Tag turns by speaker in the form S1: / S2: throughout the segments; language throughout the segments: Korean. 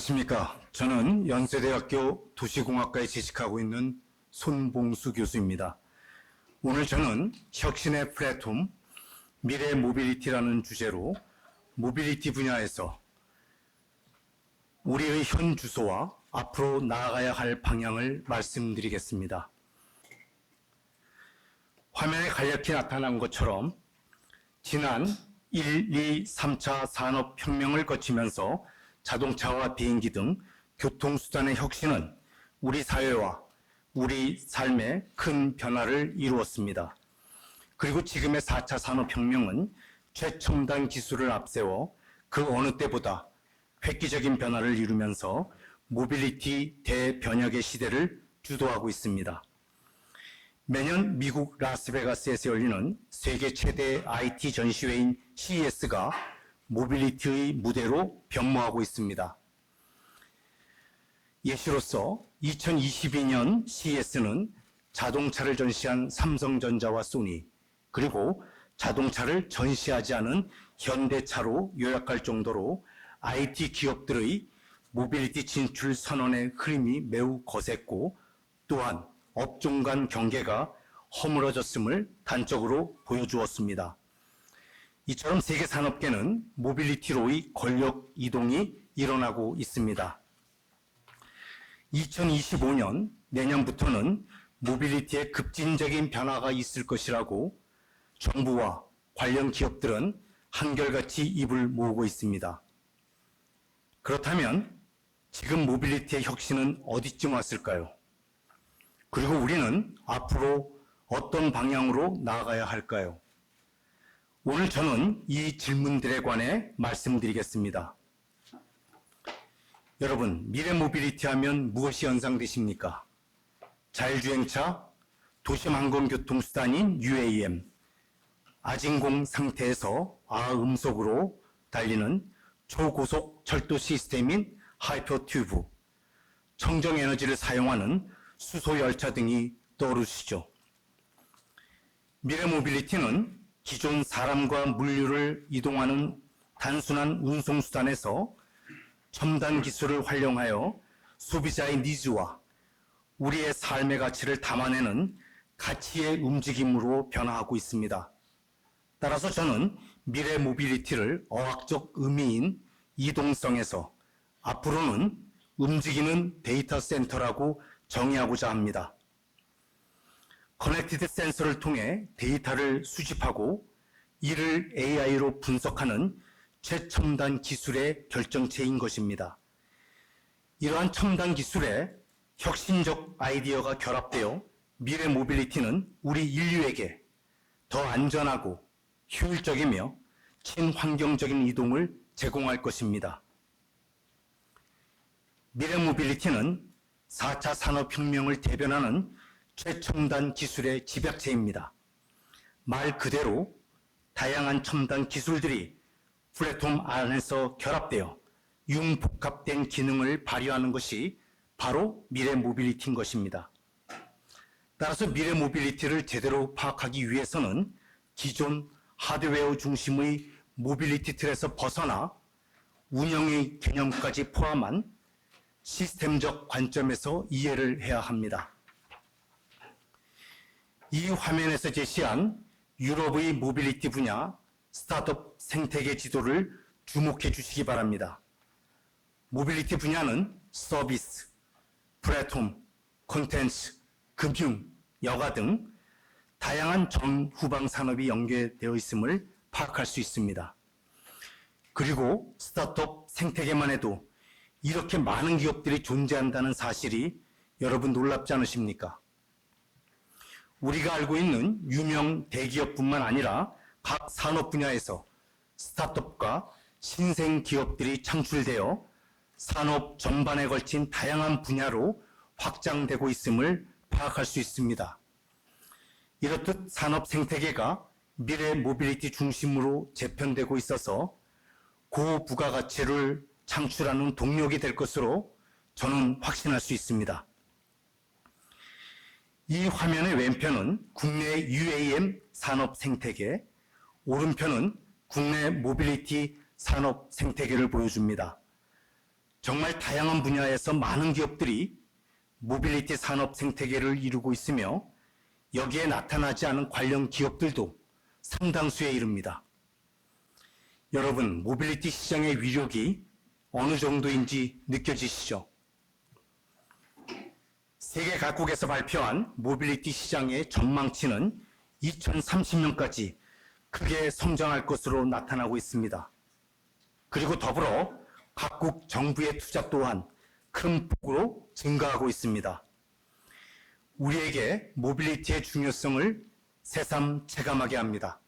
S1: 안녕하십니까. 저는 연세대학교 도시공학과에 재직하고 있는 손봉수 교수입니다. 오늘 저는 혁신의 플랫폼 미래 모빌리티라는 주제로 모빌리티 분야에서 우리의 현 주소와 앞으로 나아가야 할 방향을 말씀드리겠습니다. 화면에 간략히 나타난 것처럼 지난 1, 2, 3차 산업혁명을 거치면서 자동차와 비행기 등 교통수단의 혁신은 우리 사회와 우리 삶에 큰 변화를 이루었습니다. 그리고 지금의 4차 산업혁명은 최첨단 기술을 앞세워 그 어느 때보다 획기적인 변화를 이루면서 모빌리티 대변혁의 시대를 주도하고 있습니다. 매년 미국 라스베가스에서 열리는 세계 최대 IT 전시회인 CES가 모빌리티의 무대로 변모하고 있습니다. 예시로서 2022년 CES는 자동차를 전시한 삼성전자와 소니, 그리고 자동차를 전시하지 않은 현대차로 요약할 정도로 IT 기업들의 모빌리티 진출 선언의 흐름이 매우 거셌고, 또한 업종 간 경계가 허물어졌음을 단적으로 보여주었습니다. 이처럼 세계 산업계는 모빌리티로의 권력 이동이 일어나고 있습니다. 2025년 내년부터는 모빌리티에 급진적인 변화가 있을 것이라고 정부와 관련 기업들은 한결같이 입을 모으고 있습니다. 그렇다면 지금 모빌리티의 혁신은 어디쯤 왔을까요? 그리고 우리는 앞으로 어떤 방향으로 나아가야 할까요? 오늘 저는 이 질문들에 관해 말씀드리겠습니다. 여러분, 미래 모빌리티 하면 무엇이 연상되십니까? 자율주행차, 도심항공교통수단인 UAM, 아진공 상태에서 아음속으로 달리는 초고속 철도 시스템인 하이퍼튜브, 청정에너지를 사용하는 수소열차 등이 떠오르시죠. 미래 모빌리티는 기존 사람과 물류를 이동하는 단순한 운송수단에서 첨단 기술을 활용하여 소비자의 니즈와 우리의 삶의 가치를 담아내는 가치의 움직임으로 변화하고 있습니다. 따라서 저는 미래 모빌리티를 어학적 의미인 이동성에서 앞으로는 움직이는 데이터 센터라고 정의하고자 합니다. 커넥티드 센서를 통해 데이터를 수집하고 이를 AI로 분석하는 최첨단 기술의 결정체인 것입니다. 이러한 첨단 기술에 혁신적 아이디어가 결합되어 미래 모빌리티는 우리 인류에게 더 안전하고 효율적이며 친환경적인 이동을 제공할 것입니다. 미래 모빌리티는 4차 산업혁명을 대변하는 최첨단 기술의 집약체입니다. 말 그대로 다양한 첨단 기술들이 플랫폼 안에서 결합되어 융복합된 기능을 발휘하는 것이 바로 미래 모빌리티인 것입니다. 따라서 미래 모빌리티를 제대로 파악하기 위해서는 기존 하드웨어 중심의 모빌리티 틀에서 벗어나 운영의 개념까지 포함한 시스템적 관점에서 이해를 해야 합니다. 이 화면에서 제시한 유럽의 모빌리티 분야 스타트업 생태계 지도를 주목해 주시기 바랍니다. 모빌리티 분야는 서비스, 플랫폼, 콘텐츠, 금융, 여가 등 다양한 전후방 산업이 연계되어 있음을 파악할 수 있습니다. 그리고 스타트업 생태계만 해도 이렇게 많은 기업들이 존재한다는 사실이 여러분 놀랍지 않으십니까? 우리가 알고 있는 유명 대기업뿐만 아니라 각 산업 분야에서 스타트업과 신생 기업들이 창출되어 산업 전반에 걸친 다양한 분야로 확장되고 있음을 파악할 수 있습니다. 이렇듯 산업 생태계가 미래 모빌리티 중심으로 재편되고 있어서 고부가가치를 창출하는 동력이 될 것으로 저는 확신할 수 있습니다. 이 화면의 왼편은 국내 UAM 산업 생태계, 오른편은 국내 모빌리티 산업 생태계를 보여줍니다. 정말 다양한 분야에서 많은 기업들이 모빌리티 산업 생태계를 이루고 있으며 여기에 나타나지 않은 관련 기업들도 상당수에 이릅니다. 여러분, 모빌리티 시장의 위력이 어느 정도인지 느껴지시죠? 세계 각국에서 발표한 모빌리티 시장의 전망치는 2030년까지 크게 성장할 것으로 나타나고 있습니다. 그리고 더불어 각국 정부의 투자 또한 큰 폭으로 증가하고 있습니다. 우리에게 모빌리티의 중요성을 새삼 체감하게 합니다.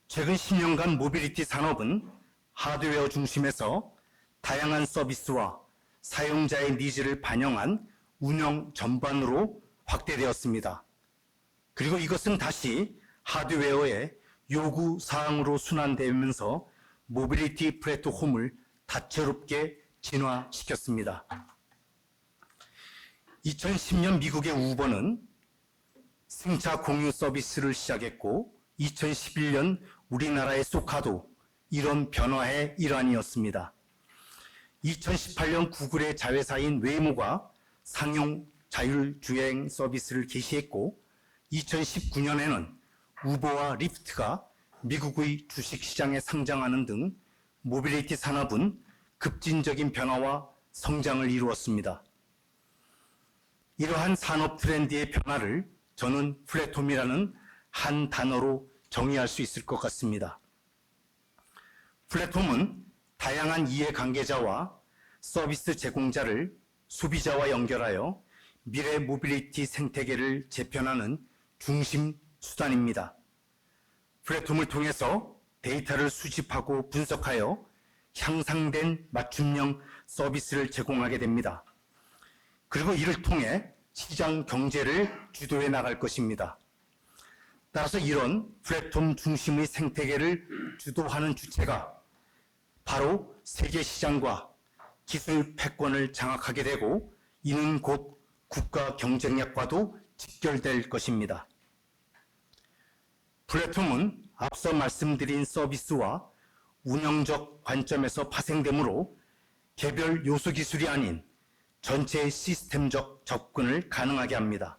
S1: 최근 10년간 모빌리티 산업은 하드웨어 중심에서 다양한 서비스와 사용자의 니즈를 반영한 운영 전반으로 확대되었습니다. 그리고 이것은 다시 하드웨어의 요구 사항으로 순환되면서 모빌리티 플랫폼을 다채롭게 진화시켰습니다. 2010년 미국의 우버는 승차 공유 서비스를 시작했고 2011년 우리나라의 소카도 이런 변화의 일환이었습니다. 2018년 구글의 자회사인 웨이모가 상용 자율주행 서비스를 개시했고 2019년에는 우버와 리프트가 미국의 주식시장에 상장하는 등 모빌리티 산업은 급진적인 변화와 성장을 이루었습니다. 이러한 산업 트렌드의 변화를 저는 플랫폼이라는 한 단어로 정의할 수 있을 것 같습니다. 플랫폼은 다양한 이해관계자와 서비스 제공자를 소비자와 연결하여 미래 모빌리티 생태계를 재편하는 중심 수단입니다. 플랫폼을 통해서 데이터를 수집하고 분석하여 향상된 맞춤형 서비스를 제공하게 됩니다. 그리고 이를 통해 시장 경제를 주도해 나갈 것입니다. 따라서 이런 플랫폼 중심의 생태계를 주도하는 주체가 바로 세계 시장과 기술 패권을 장악하게 되고 이는 곧 국가 경쟁력과도 직결될 것입니다. 플랫폼은 앞서 말씀드린 서비스와 운영적 관점에서 파생되므로 개별 요소 기술이 아닌 전체 시스템적 접근을 가능하게 합니다.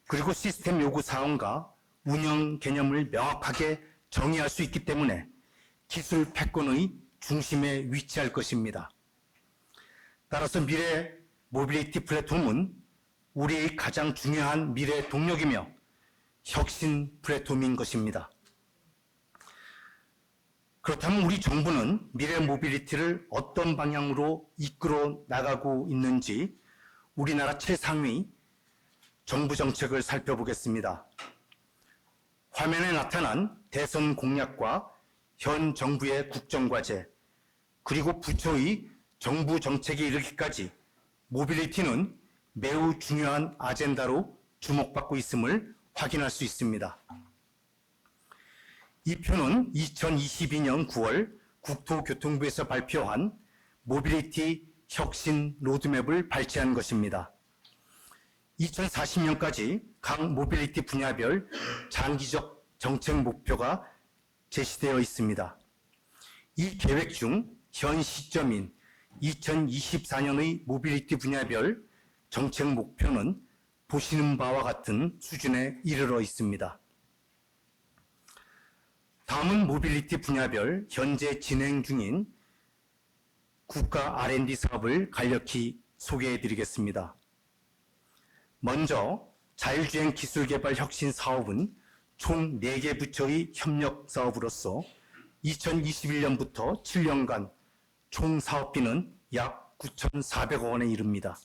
S1: 그리고 시스템 요구 사항과 운영 개념을 명확하게 정의할 수 있기 때문에 기술 패권의 중심에 위치할 것입니다. 따라서 미래 모빌리티 플랫폼은 우리의 가장 중요한 미래 동력이며 혁신 플랫폼인 것입니다. 그렇다면 우리 정부는 미래 모빌리티를 어떤 방향으로 이끌어 나가고 있는지 우리나라 최상위 정부 정책을 살펴보겠습니다. 화면에 나타난 대선 공약과 현 정부의 국정과제, 그리고 부처의 정부 정책에 이르기까지 모빌리티는 매우 중요한 아젠다로 주목받고 있음을 확인할 수 있습니다. 이 표는 2022년 9월 국토교통부에서 발표한 모빌리티 혁신 로드맵을 발췌한 것입니다. 2040년까지 각 모빌리티 분야별 장기적 정책 목표가 제시되어 있습니다. 이 계획 중 현 시점인 2024년의 모빌리티 분야별 정책 목표는 보시는 바와 같은 수준에 이르러 있습니다. 다음은 모빌리티 분야별 현재 진행 중인 국가 R&D 사업을 간략히 소개해 드리겠습니다. 먼저 자율주행 기술개발 혁신 사업은 총 4개 부처의 협력 사업으로서 2021년부터 7년간 총 사업비는 약 9,400억 원에 이릅니다.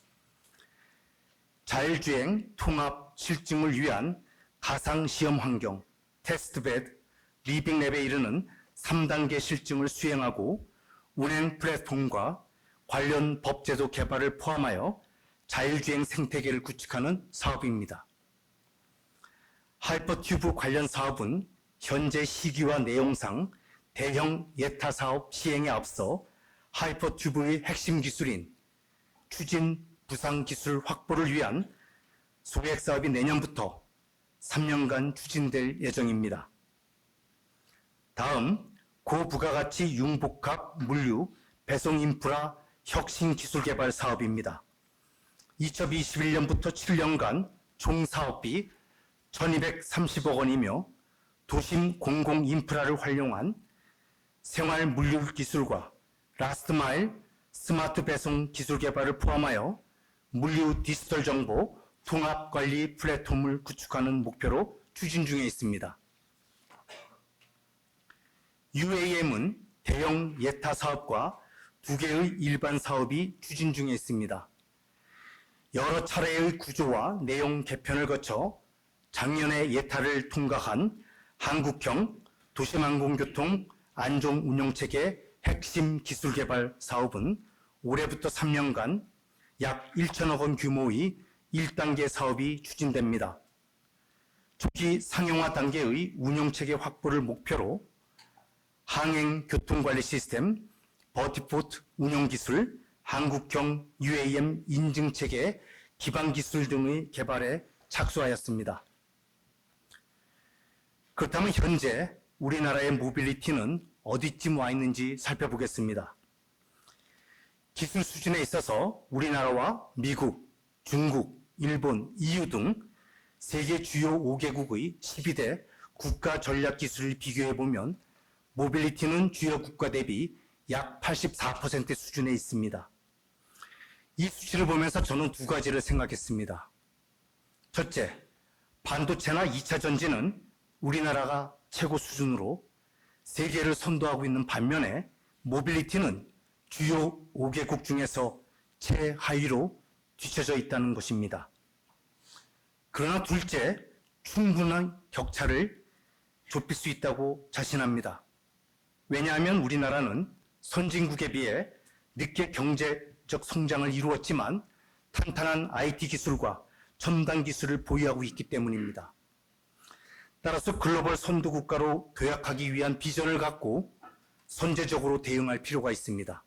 S1: 자율주행 통합 실증을 위한 가상시험 환경, 테스트베드, 리빙랩에 이르는 3단계 실증을 수행하고 운행 플랫폼과 관련 법제도 개발을 포함하여 자율주행 생태계를 구축하는 사업입니다. 하이퍼튜브 관련 사업은 현재 시기와 내용상 대형 예타 사업 시행에 앞서 하이퍼튜브의 핵심 기술인 추진 부상 기술 확보를 위한 소액 사업이 내년부터 3년간 추진될 예정입니다. 다음 고부가가치 융복합 물류 배송 인프라 혁신 기술 개발 사업입니다. 2021년부터 7년간 총 사업비 1230억 원이며 도심 공공 인프라를 활용한 생활 물류 기술과 라스트 마일 스마트 배송 기술 개발을 포함하여 물류 디지털 정보 통합 관리 플랫폼을 구축하는 목표로 추진 중에 있습니다. UAM은 대형 예타 사업과 2개의 일반 사업이 추진 중에 있습니다. 여러 차례의 구조와 내용 개편을 거쳐 작년에 예타를 통과한 한국형 도심항공교통 안전운용체계 핵심 기술 개발 사업은 올해부터 3년간 약 1천억 원 규모의 1단계 사업이 추진됩니다. 초기 상용화 단계의 운용체계 확보를 목표로 항행교통관리 시스템, 버티포트 운용기술, 한국형 UAM 인증체계 기반기술 등의 개발에 착수하였습니다. 그렇다면 현재 우리나라의 모빌리티는 어디쯤 와 있는지 살펴보겠습니다. 기술 수준에 있어서 우리나라와 미국, 중국, 일본, EU 등 세계 주요 5개국의 12대 국가 전략 기술을 비교해보면 모빌리티는 주요 국가 대비 약 84% 수준에 있습니다. 이 수치를 보면서 저는 두 가지를 생각했습니다. 첫째, 반도체나 2차 전지는 우리나라가 최고 수준으로 세계를 선도하고 있는 반면에 모빌리티는 주요 5개국 중에서 최하위로 뒤처져 있다는 것입니다. 그러나 둘째, 충분한 격차를 좁힐 수 있다고 자신합니다. 왜냐하면 우리나라는 선진국에 비해 늦게 경제적 성장을 이루었지만 탄탄한 IT 기술과 첨단 기술을 보유하고 있기 때문입니다. 따라서 글로벌 선도 국가로 도약하기 위한 비전을 갖고 선제적으로 대응할 필요가 있습니다.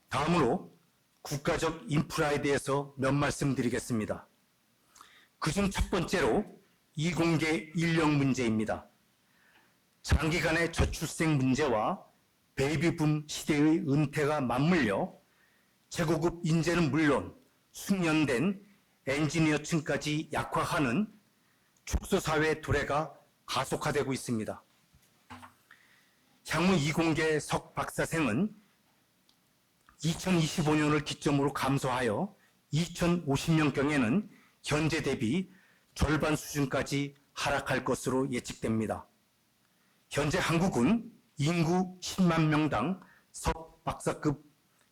S1: 다음으로 국가적 인프라에 대해서 몇 말씀 드리겠습니다. 그중 첫 번째로 이공계 인력 문제입니다. 장기간의 저출생 문제와 베이비붐 시대의 은퇴가 맞물려 최고급 인재는 물론 숙련된 엔지니어층까지 약화하는 축소사회 도래가 가속화되고 있습니다. 향후 이공계 석 박사생은 2025년을 기점으로 감소하여 2050년경에는 현재 대비 절반 수준까지 하락할 것으로 예측됩니다. 현재 한국은 인구 10만 명당 석 박사급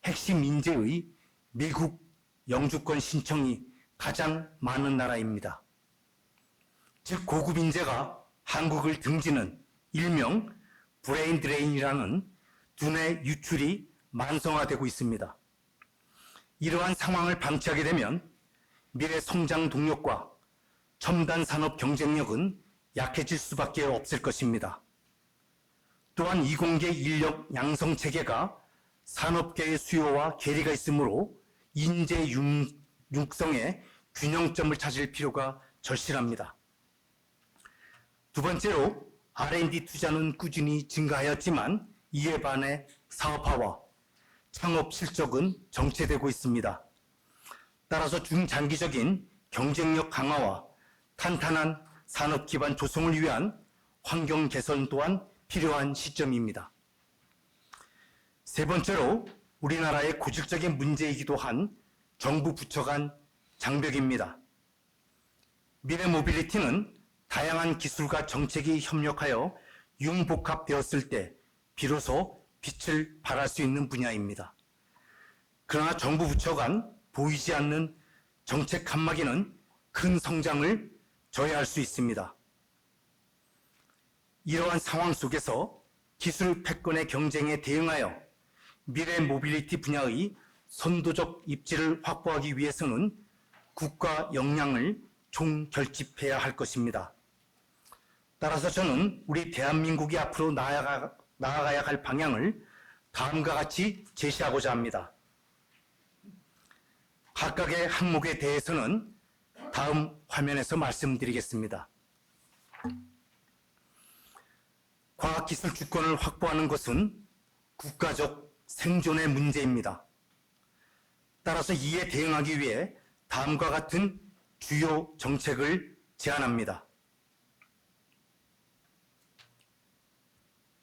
S1: 핵심 인재의 미국 영주권 신청이 가장 많은 나라입니다. 즉 고급 인재가 한국을 등지는 일명 브레인 드레인이라는 두뇌 유출이 만성화되고 있습니다. 이러한 상황을 방치하게 되면 미래 성장 동력과 첨단 산업 경쟁력은 약해질 수밖에 없을 것입니다. 또한 이공계 인력 양성 체계가 산업계의 수요와 괴리가 있으므로 인재 육성에 균형점을 찾을 필요가 절실합니다. 두 번째로 R&D 투자는 꾸준히 증가하였지만 이에 반해 사업화와 창업 실적은 정체되고 있습니다. 따라서 중장기적인 경쟁력 강화와 탄탄한 산업 기반 조성을 위한 환경 개선 또한 필요한 시점입니다. 세 번째로 우리나라의 고질적인 문제이기도 한 정부 부처 간 장벽입니다. 미래 모빌리티는 다양한 기술과 정책이 협력하여 융복합되었을 때 비로소 빛을 발할 수 있는 분야입니다. 그러나 정부 부처 간 보이지 않는 정책 칸막이는 큰 성장을 저해할 수 있습니다. 이러한 상황 속에서 기술 패권의 경쟁에 대응하여 미래 모빌리티 분야의 선도적 입지를 확보하기 위해서는 국가 역량을 총결집해야 할 것입니다. 따라서 저는 우리 대한민국이 앞으로 나아가야 할 방향을 다음과 같이 제시하고자 합니다. 각각의 항목에 대해서는 다음 화면에서 말씀드리겠습니다. 과학기술 주권을 확보하는 것은 국가적 생존의 문제입니다. 따라서 이에 대응하기 위해 다음과 같은 주요 정책을 제안합니다.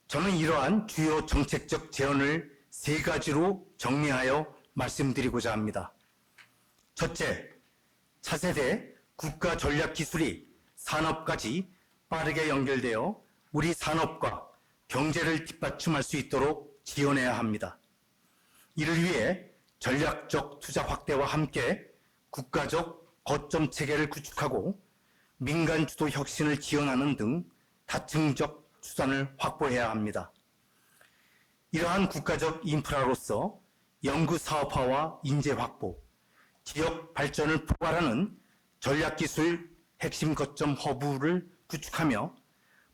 S1: 저는 이러한 주요 정책적 제언을 세 가지로 정리하여 말씀드리고자 합니다. 첫째, 차세대 국가 전략 기술이 산업까지 빠르게 연결되어 우리 산업과 경제를 뒷받침할 수 있도록 지원해야 합니다. 이를 위해 전략적 투자 확대와 함께 국가적 거점 체계를 구축하고 민간 주도 혁신을 지원하는 등 다층적 수단을 확보해야 합니다. 이러한 국가적 인프라로서 연구 사업화와 인재 확보, 지역 발전을 포괄하는 전략기술 핵심 거점 허브를 구축하며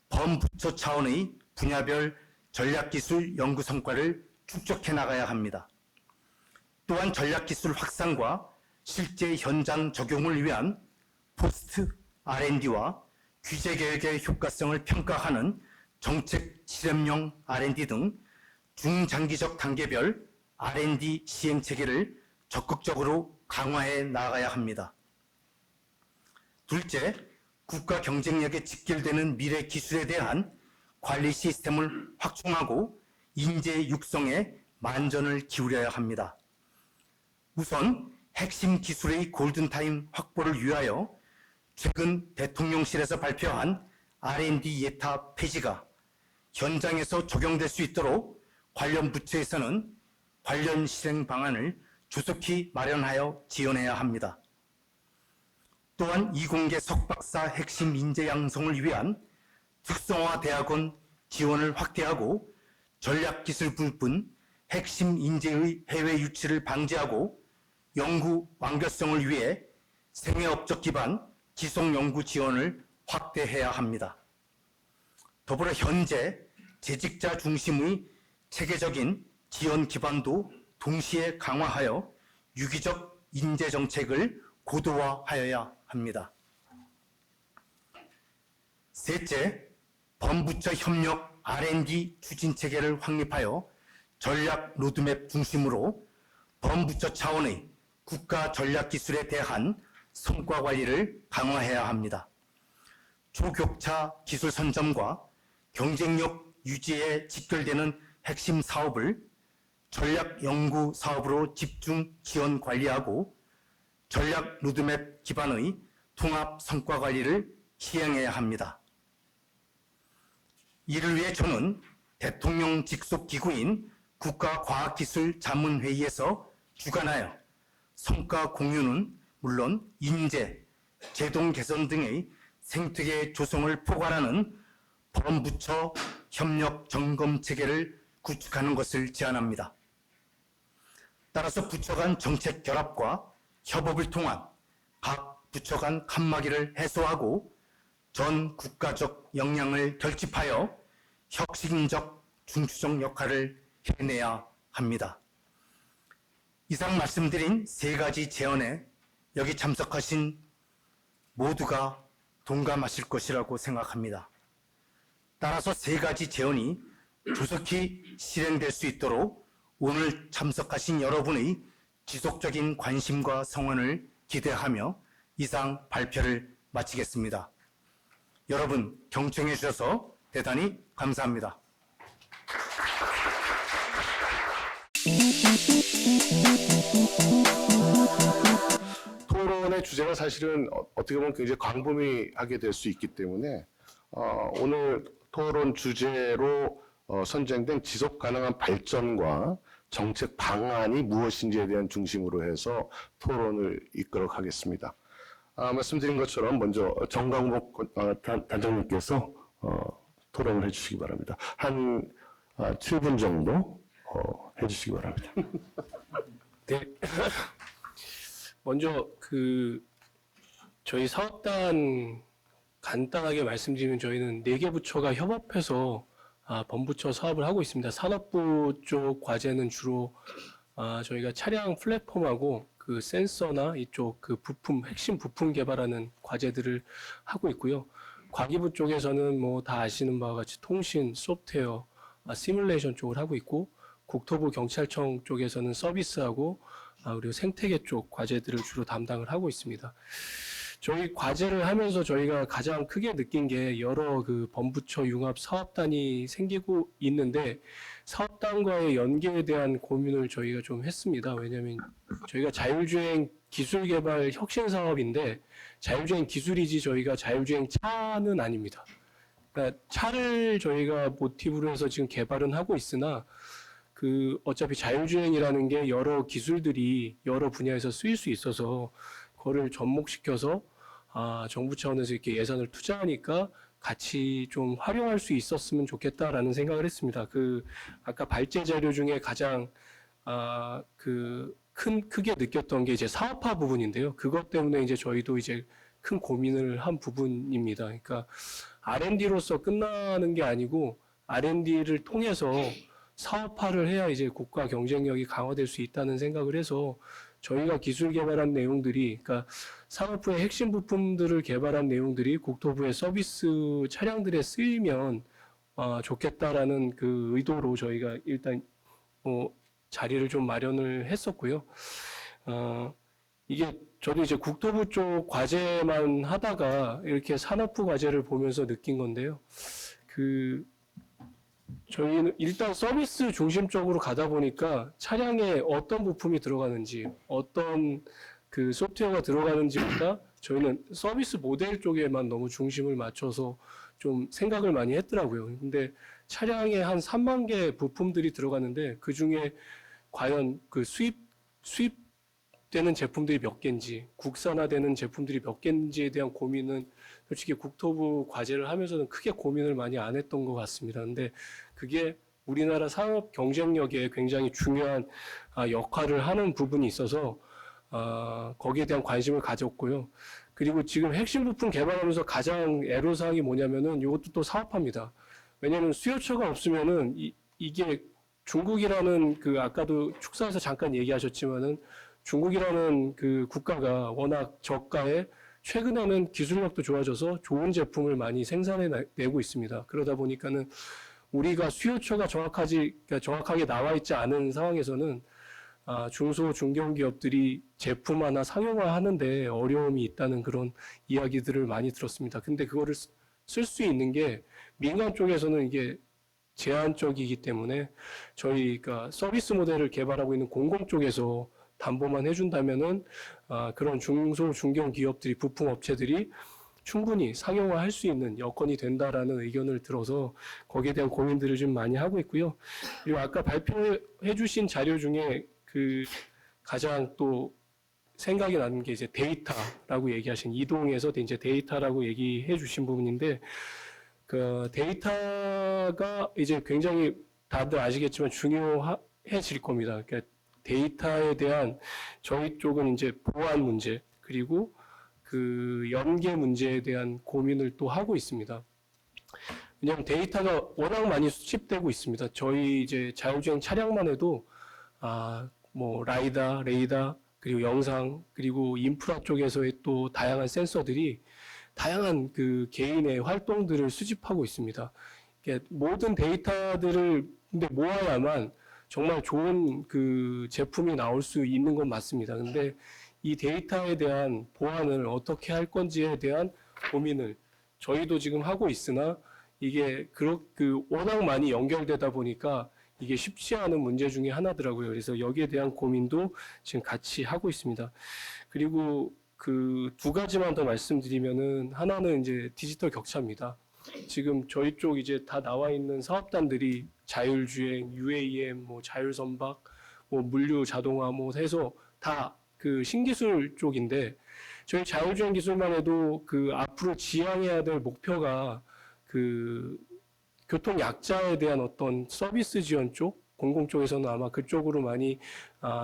S1: 범부처 차원의 분야별 전략기술 연구 성과를 축적해 나가야 합니다. 또한 전략기술 확산과 실제 현장 적용을 위한 포스트 R&D와 규제계획의 효과성을 평가하는 정책 실험용 R&D 등 중장기적 단계별 R&D 시행 체계를 적극적으로 강화해 나가야 합니다. 둘째, 국가 경쟁력에 직결되는 미래 기술에 대한 관리 시스템을 확충하고 인재 육성에 만전을 기울여야 합니다. 우선 핵심 기술의 골든타임 확보를 위하여 최근 대통령실에서 발표한 R&D 예타 폐지가 현장에서 적용될 수 있도록 관련 부처에서는 관련 실행 방안을 조속히 마련하여 지원해야 합니다. 또한 이공계 석박사 핵심 인재 양성을 위한 특성화 대학원 지원을 확대하고 전략기술뿐 핵심 인재의 해외 유치를 방지하고 연구 완결성을 위해 생애업적 기반 지속 연구 지원을 확대해야 합니다. 더불어 현재 재직자 중심의 체계적인 지원 기반도 동시에 강화하여 유기적 인재 정책을 고도화하여야 합니다. 셋째, 범부처 협력 R&D 추진 체계를 확립하여 전략 로드맵 중심으로 범부처 차원의 국가 전략 기술에 대한 성과 관리를 강화해야 합니다. 초격차 기술 선점과 경쟁력 유지에 직결되는 핵심 사업을 전략 연구 사업으로 집중 지원 관리하고 전략 로드맵 기반의 통합 성과 관리를 시행해야 합니다. 이를 위해 저는 대통령 직속 기구인 국가과학기술자문회의에서 주관하여 성과 공유는 물론 인재, 제동 개선 등의 생태계 조성을 포괄하는 범부처 협력 점검 체계를 구축하는 것을 제안합니다. 따라서 부처 간 정책 결합과 협업을 통한 각 부처 간 칸막이를 해소하고 전 국가적 역량을 결집하여 혁신적 중추적 역할을 해내야 합니다. 이상 말씀드린 세 가지 제언에 여기 참석하신 모두가 동감하실 것이라고 생각합니다. 따라서 세 가지 제언이 조속히 실행될 수 있도록 오늘 참석하신 여러분의 지속적인 관심과 성원을 기대하며 이상 발표를 마치겠습니다. 여러분 경청해 주셔서 대단히 감사합니다.
S2: 토론의 주제가 사실은 어떻게 보면 굉장히 광범위하게 될 수 있기 때문에 오늘 토론 주제로 선정된 지속 가능한 발전과 정책 방안이 무엇인지에 대한 중심으로 해서 토론을 이끌어 가겠습니다. 말씀드린 것처럼 먼저 정광복 단장님께서 토론을 해주시기 바랍니다. 한 7분 정도 해주시기 바랍니다.
S3: 네. 먼저 저희 사업단 간단하게 말씀드리면 저희는 4개 부처가 협업해서 범부처 사업을 하고 있습니다. 산업부 쪽 과제는 주로 저희가 차량 플랫폼하고 그 센서나 이쪽 그 부품, 핵심 부품 개발하는 과제들을 하고 있고요. 과기부 쪽에서는 뭐 다 아시는 바와 같이 통신, 소프트웨어, 시뮬레이션 쪽을 하고 있고, 국토부 경찰청 쪽에서는 서비스하고 그리고 생태계 쪽 과제들을 주로 담당을 하고 있습니다. 저희 과제를 하면서 저희가 가장 크게 느낀 게 여러 그 범부처 융합 사업단이 생기고 있는데 사업단과의 연계에 대한 고민을 저희가 좀 했습니다. 왜냐하면 저희가 자율주행 기술 개발 혁신 사업인데 자율주행 기술이지 저희가 자율주행 차는 아닙니다. 그러니까 차를 저희가 모티브로 해서 지금 개발은 하고 있으나 그 어차피 자율주행이라는 게 여러 기술들이 여러 분야에서 쓰일 수 있어서 그거를 접목시켜서 정부 차원에서 이렇게 예산을 투자하니까 같이 좀 활용할 수 있었으면 좋겠다라는 생각을 했습니다. 그 아까 발제 자료 중에 가장 크게 느꼈던 게 이제 사업화 부분인데요. 그것 때문에 이제 저희도 이제 큰 고민을 한 부분입니다. 그러니까 R&D로서 끝나는 게 아니고 R&D를 통해서 사업화를 해야 이제 국가 경쟁력이 강화될 수 있다는 생각을 해서 저희가 기술 개발한 내용들이, 그러니까 산업부의 핵심 부품들을 개발한 내용들이 국토부의 서비스 차량들에 쓰이면 좋겠다라는 그 의도로 저희가 일단 자리를 좀 마련을 했었고요. 이게 저도 이제 국토부 쪽 과제만 하다가 이렇게 산업부 과제를 보면서 느낀 건데요. 저희는 일단 서비스 중심적으로 가다 보니까 차량에 어떤 부품이 들어가는지, 어떤 그 소프트웨어가 들어가는지보다 저희는 서비스 모델 쪽에만 너무 중심을 맞춰서 좀 생각을 많이 했더라고요. 근데 차량에 한 3만 개 부품들이 들어가는데 그 중에 과연 그 수입되는 제품들이 몇 개인지, 국산화되는 제품들이 몇 개인지에 대한 고민은 솔직히 국토부 과제를 하면서는 크게 고민을 많이 안 했던 것 같습니다. 근데 그게 우리나라 산업 경쟁력에 굉장히 중요한 역할을 하는 부분이 있어서 거기에 대한 관심을 가졌고요. 그리고 지금 핵심 부품 개발하면서 가장 애로사항이 뭐냐면은 이것도 또 사업화입니다. 왜냐하면 수요처가 없으면은 이게 중국이라는 그 아까도 축사에서 잠깐 얘기하셨지만은 중국이라는 그 국가가 워낙 저가에 최근에는 기술력도 좋아져서 좋은 제품을 많이 생산해내고 있습니다. 그러다 보니까는 우리가 수요처가 정확하게 나와 있지 않은 상황에서는 중소 중견기업들이 제품 하나 상용화하는데 어려움이 있다는 그런 이야기들을 많이 들었습니다. 근데 그거를 쓸 수 있는 게 민간 쪽에서는 이게 제한적이기 때문에 저희가 서비스 모델을 개발하고 있는 공공 쪽에서 담보만 해준다면은 그런 중소 중견 기업들이 부품 업체들이 충분히 상용화할 수 있는 여건이 된다라는 의견을 들어서 거기에 대한 고민들을 좀 많이 하고 있고요. 그리고 아까 발표해주신 자료 중에 그 가장 또 생각이 나는 게 이제 데이터라고 얘기하신 이동에서 이제 데이터라고 얘기해 주신 부분인데 그 데이터가 이제 굉장히 다들 아시겠지만 중요해질 겁니다. 그러니까 데이터에 대한 저희 쪽은 이제 보안 문제 그리고 그 연계 문제에 대한 고민을 또 하고 있습니다. 왜냐하면 데이터가 워낙 많이 수집되고 있습니다. 저희 이제 자율주행 차량만 해도 뭐 라이다, 레이더 그리고 영상 그리고 인프라 쪽에서의 또 다양한 센서들이 다양한 그 개인의 활동들을 수집하고 있습니다. 모든 데이터들을 근데 모아야만 정말 좋은 그 제품이 나올 수 있는 건 맞습니다. 근데 이 데이터에 대한 보안을 어떻게 할 건지에 대한 고민을 저희도 지금 하고 있으나 이게 워낙 많이 연결되다 보니까 이게 쉽지 않은 문제 중에 하나더라고요. 그래서 여기에 대한 고민도 지금 같이 하고 있습니다. 그리고 그 두 가지만 더 말씀드리면은 하나는 이제 디지털 격차입니다. 지금 저희 쪽 이제 다 나와 있는 사업단들이 자율주행, UAM, 뭐 자율선박, 뭐 물류 자동화 뭐 해서 다 그 신기술 쪽인데 저희 자율주행 기술만 해도 그 앞으로 지향해야 될 목표가 그 교통 약자에 대한 어떤 서비스 지원 쪽, 공공 쪽에서는 아마 그쪽으로 많이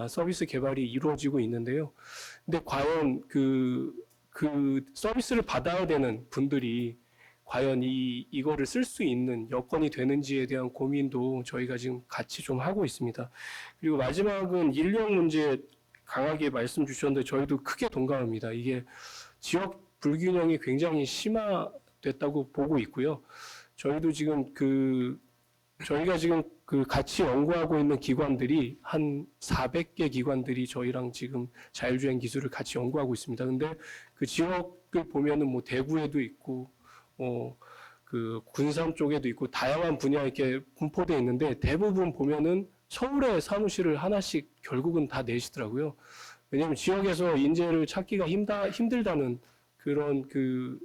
S3: 서비스 개발이 이루어지고 있는데요. 근데 과연 그 서비스를 받아야 되는 분들이 과연 이거를 쓸 수 있는 여건이 되는지에 대한 고민도 저희가 지금 같이 좀 하고 있습니다. 그리고 마지막은 인력 문제 강하게 말씀 주셨는데 저희도 크게 동감합니다. 이게 지역 불균형이 굉장히 심화됐다고 보고 있고요. 저희도 지금 저희가 지금 그 같이 연구하고 있는 기관들이 한 400개 기관들이 저희랑 지금 자율주행 기술을 같이 연구하고 있습니다. 근데 그 지역을 보면은 뭐 대구에도 있고, 그 군산 쪽에도 있고 다양한 분야에 이렇게 분포되어 있는데 대부분 보면은 서울에 사무실을 하나씩 결국은 다 내시더라고요. 왜냐하면 지역에서 인재를 찾기가 힘들다는 그런 그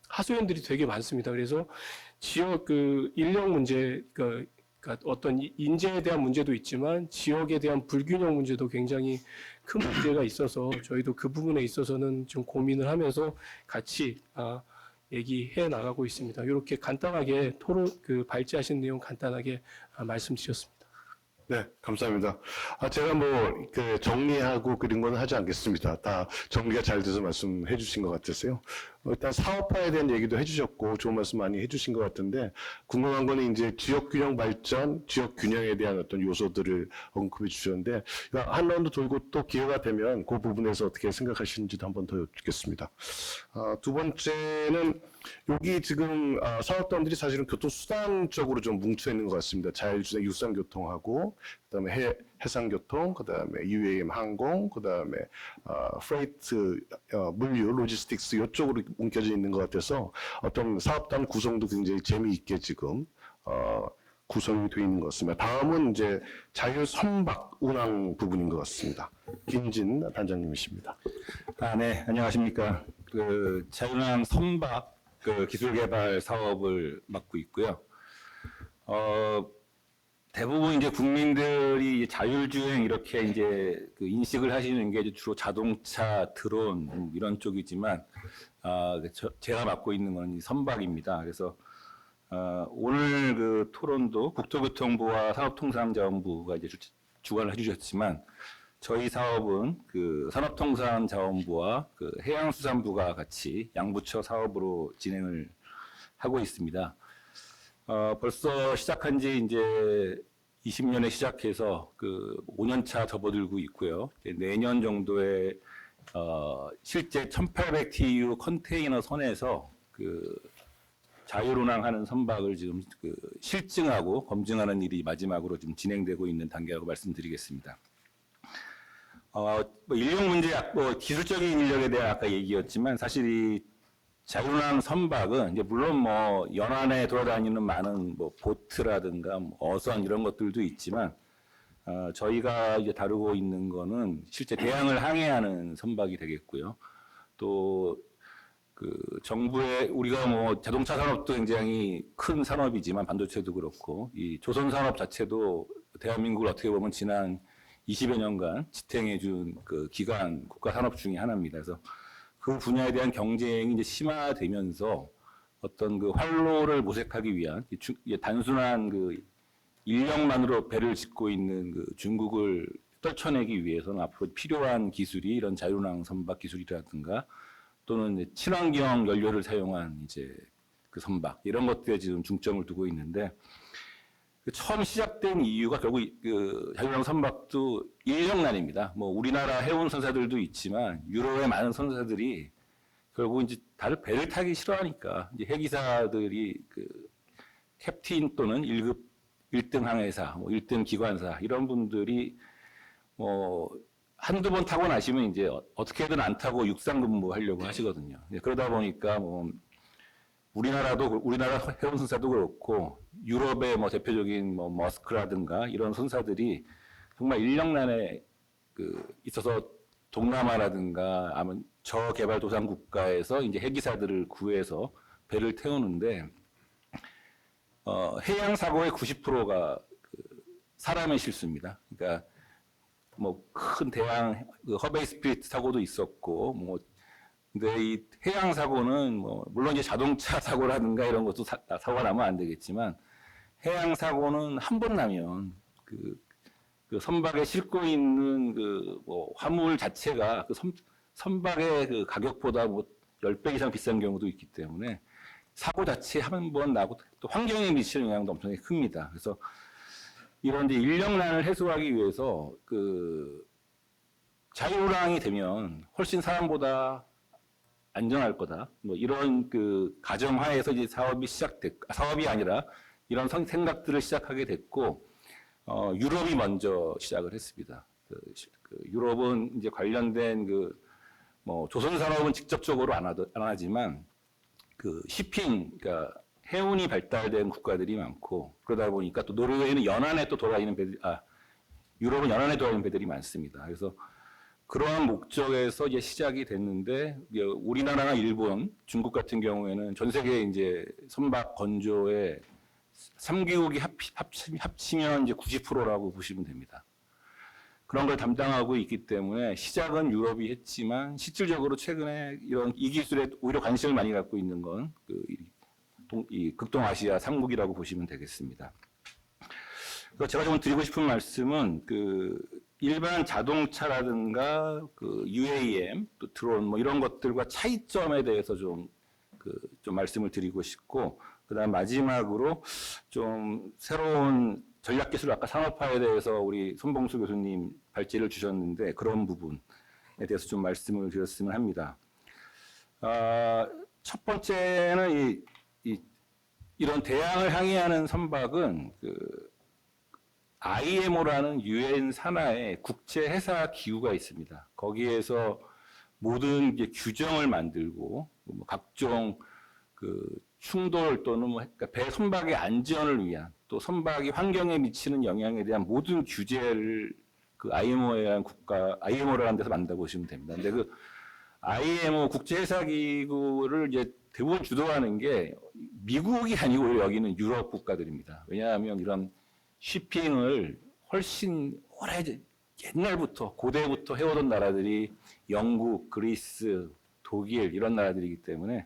S3: 하소연들이 되게 많습니다. 그래서 지역 그 인력 문제, 그러니까 어떤 인재에 대한 문제도 있지만 지역에 대한 불균형 문제도 굉장히 큰 문제가 있어서 저희도 그 부분에 있어서는 좀 고민을 하면서 같이 얘기해 나가고 있습니다. 이렇게 간단하게 토론 발제하신 내용 간단하게 말씀드렸습니다.
S2: 네, 감사합니다. 제가 정리하고 그런 건 하지 않겠습니다. 다 정리가 잘 돼서 말씀해 주신 것 같아서요. 일단 사업화에 대한 얘기도 해주셨고, 좋은 말씀 많이 해주신 것 같은데, 궁금한 거는 이제 지역 균형 발전, 지역 균형에 대한 어떤 요소들을 언급해 주셨는데, 한 라운드 돌고 또 기회가 되면 그 부분에서 어떻게 생각하시는지도 한번 더 여쭙겠습니다. 두 번째는 여기 지금 사업단들이 사실은 교통수단 쪽으로 좀 뭉쳐 있는 것 같습니다. 자율주행 육상교통하고, 그다음에 해상교통, 그다음에 UAM 항공, 그다음에 프레이트 물류, 로지스틱스 이쪽으로 뭉겨져 있는 것 같아서 어떤 사업단 구성도 굉장히 재미있게 지금 구성이 되어 있는 것 같습니다. 다음은 이제 자율 선박 운항 부분인 것 같습니다. 김진 단장님이십니다.
S4: 네, 안녕하십니까. 그 자율항 선박 기술 개발 사업을 맡고 있고요. 대부분 이제 국민들이 자율주행 이렇게 이제 그 인식을 하시는 게 주로 자동차, 드론 이런 쪽이지만, 제가 맡고 있는 건 선박입니다. 그래서 오늘 그 토론도 국토교통부와 산업통상자원부가 이제 주관을 해주셨지만, 저희 사업은 그 산업통상자원부와 그 해양수산부가 같이 양부처 사업으로 진행을 하고 있습니다. 벌써 시작한 지 이제 20년에 시작해서 그 5년차 접어들고 있고요. 내년 정도에 실제 1800TU 컨테이너 선에서 그 자율운항하는 선박을 지금 그 실증하고 검증하는 일이 마지막으로 지금 진행되고 있는 단계라고 말씀드리겠습니다. 인력 문제, 기술적인 인력에 대한 아까 얘기였지만 사실 이 자율운항 선박은 이제 물론 연안에 돌아다니는 많은 보트라든가 어선 이런 것들도 있지만 저희가 이제 다루고 있는 거는 실제 대양을 항해하는 선박이 되겠고요. 또 그 정부의 우리가 자동차 산업도 굉장히 큰 산업이지만 반도체도 그렇고 이 조선 산업 자체도 대한민국을 어떻게 보면 지난 20여 년간 지탱해 준 그 기관 국가 산업 중에 하나입니다. 그래서 그 분야에 대한 경쟁이 이제 심화되면서 어떤 그 활로를 모색하기 위한 단순한 그 인력만으로 배를 짓고 있는 그 중국을 떨쳐내기 위해서는 앞으로 필요한 기술이 이런 자율운항 선박 기술이라든가 또는 이제 친환경 연료를 사용한 이제 그 선박 이런 것들에 지금 중점을 두고 있는데 처음 시작된 이유가 결국 그 자율운항 선박도 인력난입니다. 우리나라 해운 선사들도 있지만 유럽의 많은 선사들이 결국 이제 다들 배를 타기 싫어하니까 이제 해기사들이 그 캡틴 또는 1급 1등 항해사, 1등 기관사 이런 분들이 한두 번 타고 나시면 이제 어떻게든 안 타고 육상 근무하려고 하시거든요. 그러다 보니까 우리나라 해운 선사도 그렇고 유럽의 대표적인 머스크라든가 이런 선사들이 정말 인력난에 있어서 동남아라든가 아니면 저개발도상 국가에서 이제 해기사들을 구해서 배를 태우는데 해양 사고의 90%가 사람의 실수입니다. 그러니까 큰 대양 허베이 스피릿 사고도 있었고 근데 이 해양 사고는 물론 이제 자동차 사고라든가 이런 것도 사고가 나면 안 되겠지만 해양 사고는 한 번 나면 그 선박에 싣고 있는 화물 자체가 선박의 그 가격보다 10배 이상 비싼 경우도 있기 때문에 사고 자체 한 번 나고 또 환경에 미치는 영향도 엄청나게 큽니다. 그래서 이런 이제 인력난을 해소하기 위해서 자율운항이 되면 훨씬 사람보다 안전할 거다. 이런 가정하에서 이제 사업이 아니라 이런 생각들을 시작하게 됐고 유럽이 먼저 시작을 했습니다. 그 유럽은 이제 관련된 뭐 조선 산업은 직접적으로 안 하지만 그 shipping, 그러니까 해운이 발달된 국가들이 많고 그러다 보니까 또 노르웨이는 연안에 또 돌아다니는 배들, 유럽은 연안에 돌아다니는 배들이 많습니다. 그래서 그러한 목적에서 이제 시작이 됐는데 우리나라나 일본, 중국 같은 경우에는 전 세계 이제 선박 건조의 3개국이 합치면 이제 90%라고 보시면 됩니다. 그런 걸 담당하고 있기 때문에 시작은 유럽이 했지만 실질적으로 최근에 이 기술에 오히려 관심을 많이 갖고 있는 건 이 극동아시아 3국이라고 보시면 되겠습니다. 그래서 제가 좀 드리고 싶은 말씀은 일반 자동차라든가 UAM, 또 드론 뭐 이런 것들과 차이점에 대해서 좀 말씀을 드리고 싶고, 그다음 마지막으로 좀 새로운 전략기술 아까 산업화에 대해서 우리 손봉수 교수님 발제를 주셨는데 그런 부분에 대해서 좀 말씀을 드렸으면 합니다. 첫 번째는 이런 대양을 항해하는 선박은 IMO라는 유엔 산하의 국제 해사 기구가 있습니다. 거기에서 모든 규정을 만들고 뭐 각종 충돌 또는 그러니까 배 선박의 안전을 위한 또 선박이 환경에 미치는 영향에 대한 모든 규제를 IMO라는 데서 만들어 보시면 됩니다. 근데 IMO 국제해사기구를 이제 대부분 주도하는 게 미국이 아니고 여기는 유럽 국가들입니다. 왜냐하면 이런 쉬핑을 훨씬 옛날부터 고대부터 해오던 나라들이 영국, 그리스, 독일 이런 나라들이기 때문에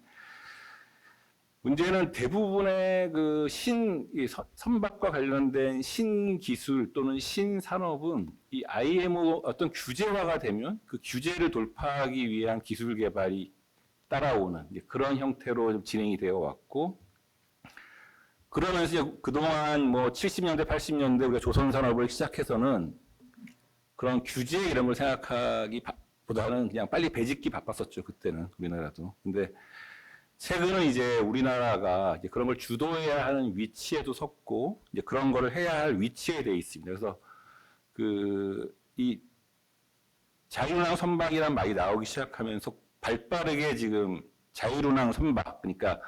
S4: 문제는 대부분의 선박과 관련된 신기술 또는 신산업은 이 IMO 어떤 규제화가 되면 그 규제를 돌파하기 위한 기술 개발이 따라오는 그런 형태로 좀 진행이 되어 왔고, 그러면서 그동안 뭐 70년대, 80년대 우리가 조선산업을 시작해서는 그런 규제 이런 걸 생각하기보다는 그냥 빨리 배짓기 바빴었죠, 그때는 우리나라도. 근데 최근은 이제 우리나라가 이제 그런 걸 주도해야 하는 위치에도 섰고, 이제 그런 거를 해야 할 위치에 되어 있습니다. 그래서 이 자유운항 선박이란 말이 나오기 시작하면서 발빠르게 지금 자유운항 선박, 그러니까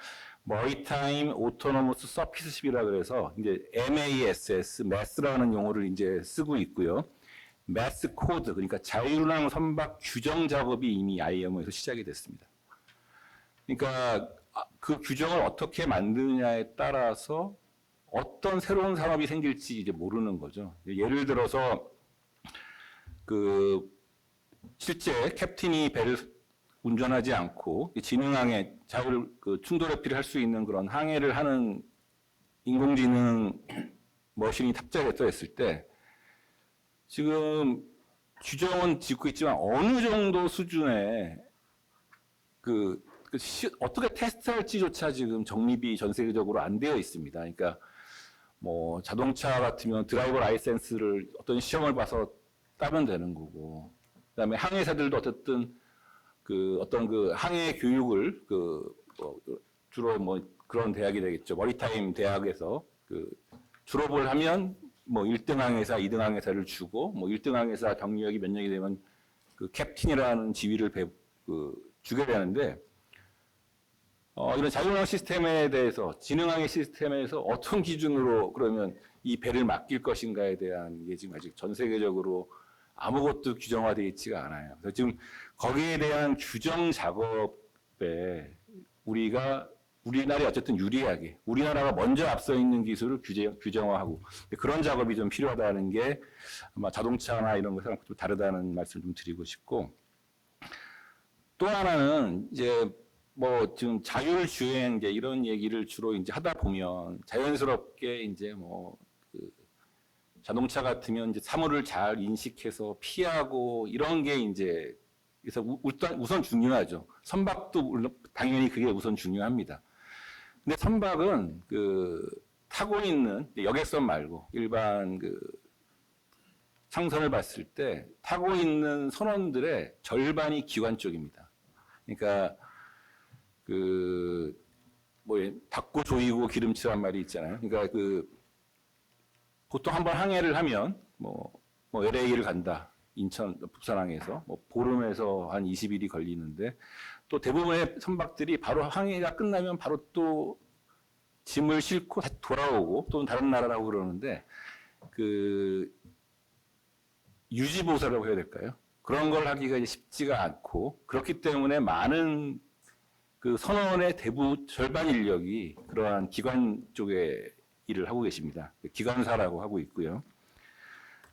S4: Maritime Autonomous Surfaceship이라 그래서 이제 MASS라는 용어를 이제 쓰고 있고요. MASS 코드, 그러니까 자유운항 선박 규정 작업이 이미 IMO에서 시작이 됐습니다. 그러니까 그 규정을 어떻게 만드느냐에 따라서 어떤 새로운 산업이 생길지 이제 모르는 거죠. 예를 들어서 실제 캡틴이 배를 운전하지 않고 지능항해 충돌 회피를 할 수 있는 그런 항해를 하는 인공지능 머신이 탑재됐다 했을 때 지금 규정은 짓고 있지만 어느 정도 수준의 어떻게 테스트할지조차 지금 정립이 전 세계적으로 안 되어 있습니다. 그러니까 뭐 자동차 같으면 드라이버 라이센스를 어떤 시험을 봐서 따면 되는 거고, 그다음에 항해사들도 어쨌든 어떤 항해 교육을 주로 뭐 그런 대학이 되겠죠. 머리타임 대학에서 졸업을 하면 뭐 1등 항해사, 2등 항해사를 주고 뭐 1등 항해사 경력이 몇 년이 되면 캡틴이라는 지위를 주게 되는데, 이런 자율운항 시스템에 대해서 지능항해 시스템에서 어떤 기준으로 그러면 이 배를 맡길 것인가에 대한 게 지금 아직 전 세계적으로 아무것도 규정화되어 있지가 않아요. 그래서 지금 거기에 대한 규정 작업에 우리나라에 어쨌든 유리하게 우리나라가 먼저 앞서 있는 기술을 규정화하고 그런 작업이 좀 필요하다는 게 아마 자동차나 이런 것이랑 좀 다르다는 말씀을 좀 드리고 싶고, 또 하나는 이제 뭐 지금 자율주행 이런 얘기를 주로 이제 하다 보면 자연스럽게 이제 자동차 같으면 이제 사물을 잘 인식해서 피하고 이런 게 이제 그래서 우선 중요하죠. 선박도 물론 당연히 그게 우선 중요합니다. 근데 선박은 타고 있는 여객선 말고 일반 상선을 봤을 때 타고 있는 선원들의 절반이 기관 쪽입니다. 그러니까 뭐 닦고 조이고 기름칠한 말이 있잖아요. 그러니까 그 보통 한번 항해를 하면 뭐 LA를 간다. 인천 부산항에서 뭐 보름에서 한 20일이 걸리는데 또 대부분의 선박들이 바로 항해가 끝나면 바로 또 짐을 싣고 다시 돌아오고 또는 다른 나라라고 그러는데 그 유지보수라고 해야 될까요? 그런 걸 하기가 이제 쉽지가 않고 그렇기 때문에 많은 그 선원의 절반 인력이 그러한 기관 쪽에 일을 하고 계십니다. 기관사라고 하고 있고요.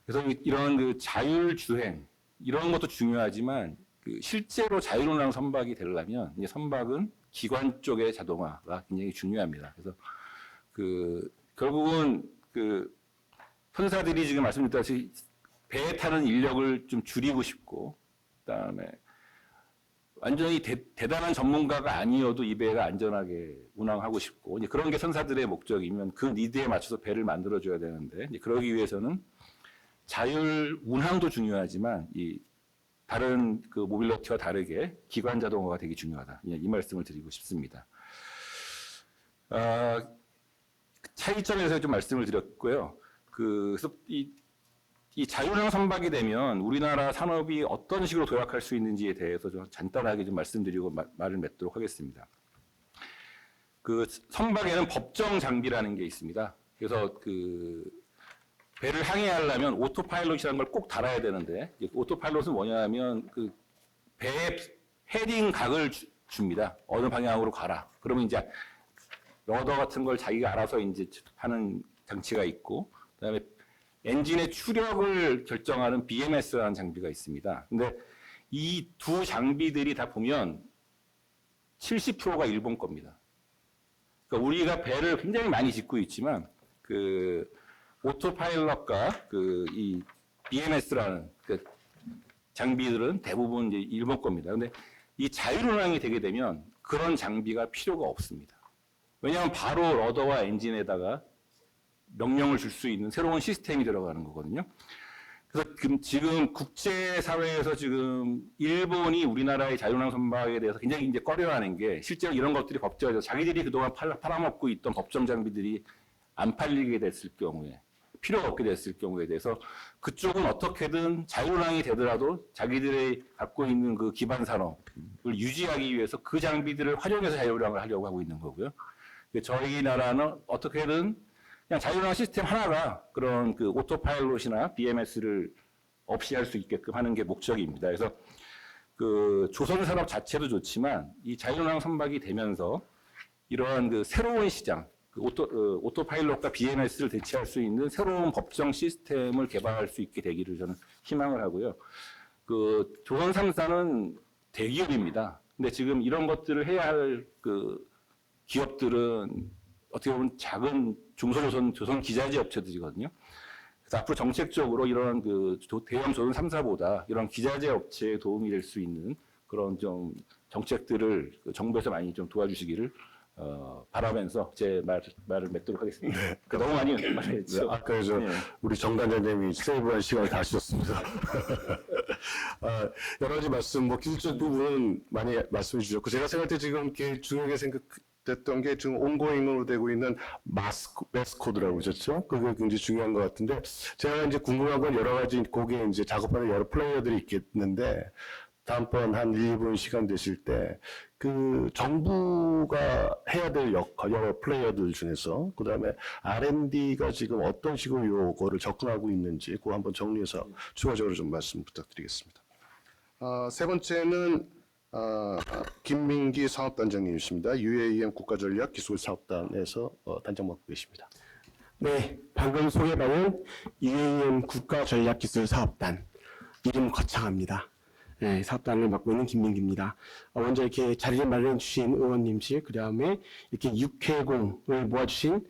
S4: 그래서 이런 그 자율주행 이런 것도 중요하지만 그 실제로 자율운항 선박이 되려면 이제 선박은 기관 쪽의 자동화가 굉장히 중요합니다. 그래서 그 결국은 그 선사들이 지금 말씀드렸다시피 배에 타는 인력을 좀 줄이고 싶고 그다음에 완전히 대단한 전문가가 아니어도 이 배가 안전하게 운항하고 싶고 이제 그런 게 선사들의 목적이면 그 니드에 맞춰서 배를 만들어줘야 되는데 이제 그러기 위해서는 자율 운항도 중요하지만 이 다른 그 모빌리티와 다르게 기관 자동화가 되게 중요하다. 이 말씀을 드리고 싶습니다. 차이점에서 좀 말씀을 드렸고요. 그래서 이 자율운항 선박이 되면 우리나라 산업이 어떤 식으로 도약할 수 있는지에 대해서 좀 간단하게 좀 말씀드리고 말을 맺도록 하겠습니다. 그 선박에는 법정 장비라는 게 있습니다. 그래서 그 배를 항해하려면 오토파일럿이라는 걸 꼭 달아야 되는데 오토파일럿은 뭐냐면 그 배에 헤딩 각을 줍니다. 어느 방향으로 가라. 그러면 이제 러더 같은 걸 자기가 알아서 이제 하는 장치가 있고 그다음에 엔진의 추력을 결정하는 BMS라는 장비가 있습니다. 근데 이 두 장비들이 다 보면 70%가 일본 겁니다. 그러니까 우리가 배를 굉장히 많이 짓고 있지만 그 오토파일럿과 그 이 BMS라는 그 장비들은 대부분 이제 일본 겁니다. 근데 이 자율운항이 되게 되면 그런 장비가 필요가 없습니다. 왜냐하면 바로 러더와 엔진에다가 명령을 줄 수 있는 새로운 시스템이 들어가는 거거든요. 그래서 지금 국제사회에서 지금 일본이 우리나라의 자율운항 선박에 대해서 굉장히 이제 꺼려하는 게 실제로 이런 것들이 법제화돼서 자기들이 그동안 팔아먹고 있던 법정 장비들이 안 팔리게 됐을 경우에 필요가 없게 됐을 경우에 대해서 그쪽은 어떻게든 자율운항이 되더라도 자기들이 갖고 있는 그 기반 산업을 유지하기 위해서 그 장비들을 활용해서 자율운항을 하려고 하고 있는 거고요. 저희 나라는 어떻게든 그냥 자율운항 시스템 하나가 그런 그 오토파일럿이나 BMS를 없이 할 수 있게끔 하는 게 목적입니다. 그래서 그 조선 산업 자체도 좋지만 이 자율운항 선박이 되면서 이러한 그 새로운 시장, 그 오토파일럿과 BMS를 대체할 수 있는 새로운 법정 시스템을 개발할 수 있게 되기를 저는 희망을 하고요. 그 조선 3사는 대기업입니다. 근데 지금 이런 것들을 해야 할 그 기업들은 어떻게 보면 작은 조선 기자재 업체들이거든요. 그래서 앞으로 정책적으로 이런 그 대형 조선 3사보다 이런 기자재 업체에 도움이 될 수 있는 그런 좀 정책들을 정부에서 많이 좀 도와주시기를 바라면서 제 말을 맺도록 하겠습니다.
S2: 네.
S4: 너무 많이 말했죠.
S2: 네, 아까
S4: 네.
S2: 우리 정 단장님이 세이브한 시간을 다 주셨습니다. 여러 가지 말씀, 기술적 부분은 많이 말씀해 주셨고, 제가 생각할 때 지금 이렇게 중요하게 생각됐던 게 지금 온고잉으로 되고 있는 매스코드라고 하셨죠? 그게 굉장히 중요한 것 같은데, 제가 이제 궁금한 건 여러 가지 거기에 이제 작업하는 여러 플레이어들이 있겠는데, 다음번 한 1분 시간 되실 때, 그 정부가 해야 될 역할, 여러 플레이어들 중에서, 그 다음에 R&D가 지금 어떤 식으로 요거를 접근하고 있는지, 그거 한번 정리해서 추가적으로 좀 말씀 부탁드리겠습니다. 세 번째는, 김민기 사업단장님이십니다. UAM 국가전략기술사업단에서 단장 맡고 계십니다.
S5: 네, 방금 소개받은 UAM 국가전략기술사업단, 이름 거창합니다. 네, 사업단을 맡고 있는 김민기입니다. 먼저 이렇게 자리를 마련해 주신 의원님실, 그 다음에 이렇게 6회공을 모아주신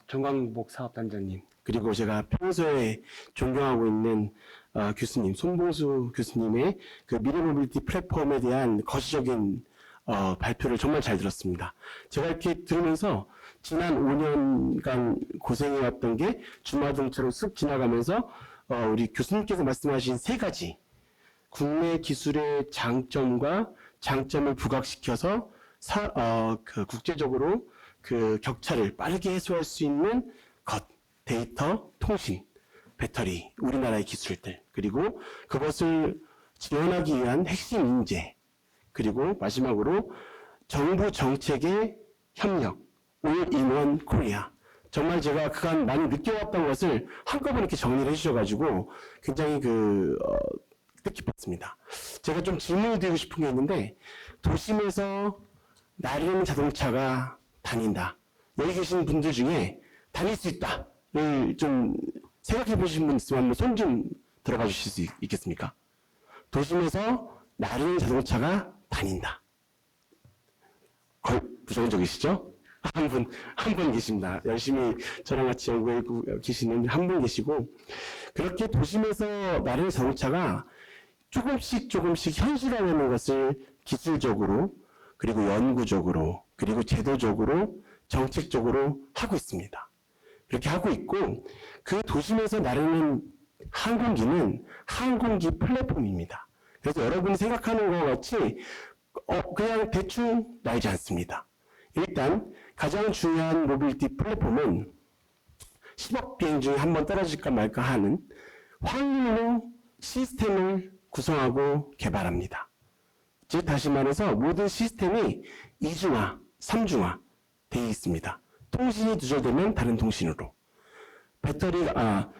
S5: 정광복 사업단장님, 그리고 제가 평소에 존경하고 있는 교수님, 손봉수 교수님의 그 미래모빌리티 플랫폼에 대한 거시적인 발표를 정말 잘 들었습니다. 제가 이렇게 들으면서 지난 5년간 고생해왔던 게 주마등처럼 쓱 지나가면서 우리 교수님께서 말씀하신 세 가지 국내 기술의 장점과 장점을 부각시켜서 그 국제적으로 그 격차를 빠르게 해소할 수 있는 것, 데이터, 통신, 배터리, 우리나라의 기술들, 그리고 그것을 지원하기 위한 핵심 인재, 그리고 마지막으로 정부 정책의 협력, 올인원 코리아. 정말 제가 그간 많이 느껴왔던 것을 한꺼번에 이렇게 정리를 해주셔가지고 굉장히 뜻깊었습니다. 제가 좀 질문을 드리고 싶은 게 있는데, 도심에서 나르는 자동차가 다닌다. 여기 계신 분들 중에 다닐 수 있다를 좀 생각해 보신 분 있으면 한번 손 좀 들어가 주실 수 있겠습니까? 도심에서 나르는 자동차가 다닌다. 거의 부정적이시죠? 한 분 계십니다. 열심히 저랑 같이 연구해 계시는 한 분 계시고, 그렇게 도심에서 나르는 자동차가 조금씩 현실화되는 것을 기술적으로, 그리고 연구적으로, 그리고 제도적으로, 정책적으로 하고 있습니다. 그렇게 하고 있고, 그 도심에서 나르는 항공기는 항공기 플랫폼입니다. 그래서 여러분이 생각하는 것 같이 그냥 대충 날지 않습니다. 일단 가장 중요한 모빌리티 플랫폼은 10억 비행 중에 한 번 떨어질까 말까 하는 확률로 시스템을 구성하고 개발합니다. 즉 다시 말해서 모든 시스템이 2중화, 3중화 되어 있습니다. 통신이 누적되면 다른 통신으로, 배터리가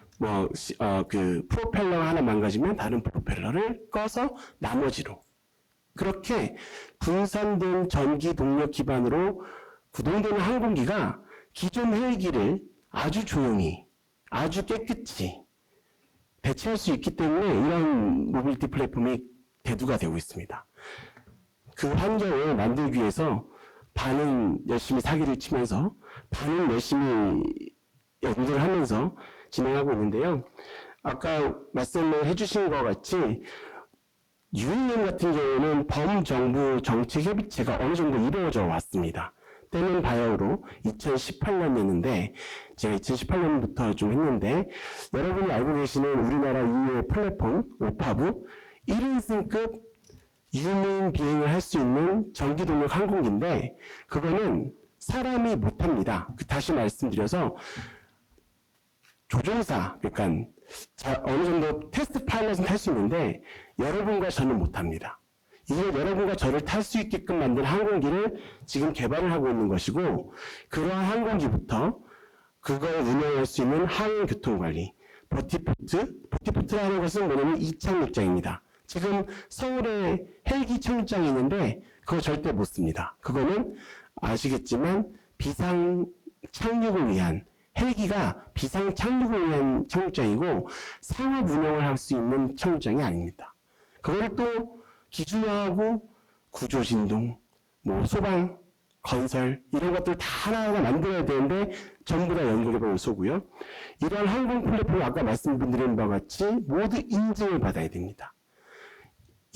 S5: 프로펠러가 하나 망가지면 다른 프로펠러를 꺼서 나머지로, 그렇게 분산된 전기 동력 기반으로 구동되는 항공기가 기존 헬기를 아주 조용히, 아주 깨끗이 대체할 수 있기 때문에 이런 모빌리티 플랫폼이 대두가 되고 있습니다. 그 환경을 만들기 위해서 반은 열심히 사기를 치면서 반은 열심히 연구를 하면서 진행하고 있는데요. 아까 말씀을 해주신 것 같이 UAM 같은 경우는 범정부 정책협의체가 어느 정도 이루어져 왔습니다. 때는 바야흐로 2018년이었는데 제가 2018년부터 좀 했는데, 여러분이 알고 계시는 우리나라 2의 플랫폼 오파부 1인승급 유민 비행을 할 수 있는 전기동력 항공기인데, 그거는 사람이 못합니다. 다시 말씀드려서 조종사, 그러니까 어느 정도 테스트 파일럿은 탈 수 있는데 여러분과 저는 못합니다. 이걸 여러분과 저를 탈 수 있게끔 만든 항공기를 지금 개발을 하고 있는 것이고, 그러한 항공기부터 그걸 운영할 수 있는 항공교통관리, 버티포트라는 것은 뭐냐면 이착륙장입니다. 지금 서울에 헬기 착륙장이 있는데 그거 절대 못 씁니다. 그거는 아시겠지만 비상 착륙을 위한, 헬기가 비상 착륙을 위한 착륙장이고 상업 운영을 할 수 있는 착륙장이 아닙니다. 그걸 또 기준화하고 구조진동, 소방, 건설 이런 것들 다 하나하나 만들어야 되는데 전부 다 연결개발 요소고요. 이러한 항공 플랫폼 아까 말씀드린 바와 같이 모두 인증을 받아야 됩니다.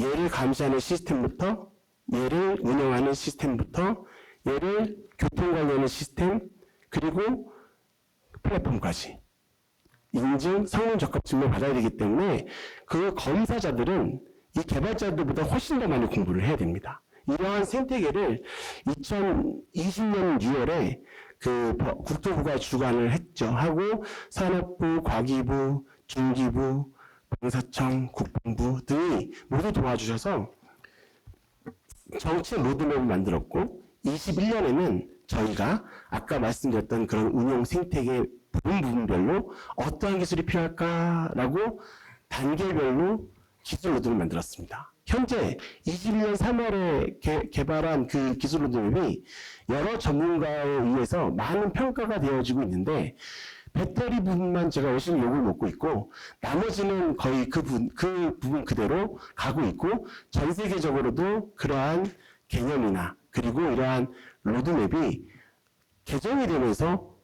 S5: 얘를 감시하는 시스템부터, 얘를 운영하는 시스템부터, 얘를 교통관리하는 시스템, 그리고 플랫폼까지 인증, 성능 적합증을 받아야 되기 때문에 그 검사자들은 이 개발자들보다 훨씬 더 많이 공부를 해야 됩니다. 이러한 생태계를 2020년 6월에 국토부가 주관을 했죠. 하고 산업부, 과기부, 중기부, 방사청, 국방부 등이 모두 도와주셔서 정책 로드맵을 만들었고, 21년에는 저희가 아까 말씀드렸던 그런 운용 생태계 부분별로 어떠한 기술이 필요할까라고 단계별로 기술 로드맵을 만들었습니다. 현재 21년 3월에 개발한 그 기술 로드맵이 여러 전문가에 의해서 많은 평가가 되어지고 있는데, 배터리 부분만 제가 열심히 욕을 먹고 있고 나머지는 거의 그 부분 그대로 가고 있고, 전 세계적으로도 그러한 개념이나 그리고 이러한 로드맵이 개정이 되면서